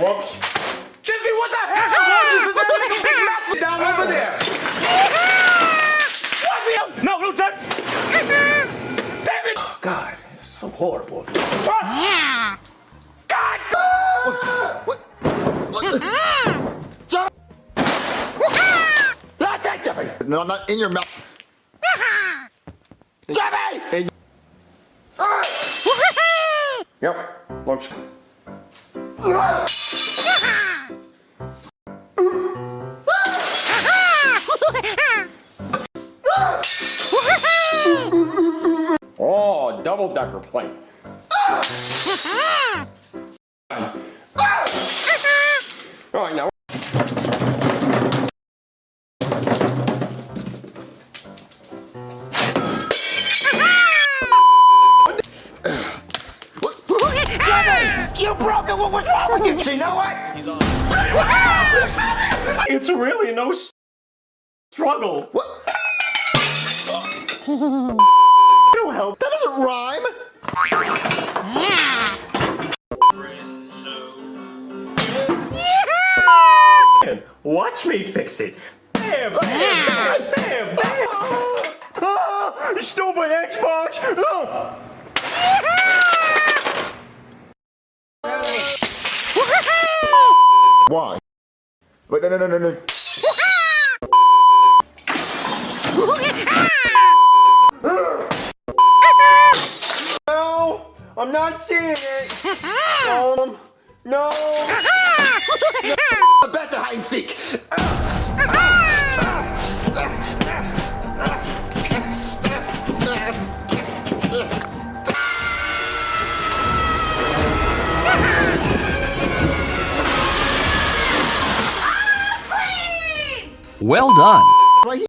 Whoops. Jiffy, what the hell? Roaches is there like a big mess down over there. What the hell? No, don't. Damn it! Oh, God, it's so horrible. What? God! What? Jump! That's it, Jiffy! No, not in your mouth. Jiffy! Yep. Looks. Oh, double-decker plate. All right, now. You broke it! What's wrong with you? You know what? He's on. It's really no struggle. What? It'll help. That doesn't rhyme. Watch me fix it. Bam! Bam! Bam! Bam! Bam! Oh, stupid Xbox! Oh. Why? Wait, no. No, I'm not seeing it. No. The best of hide and seek. Well done.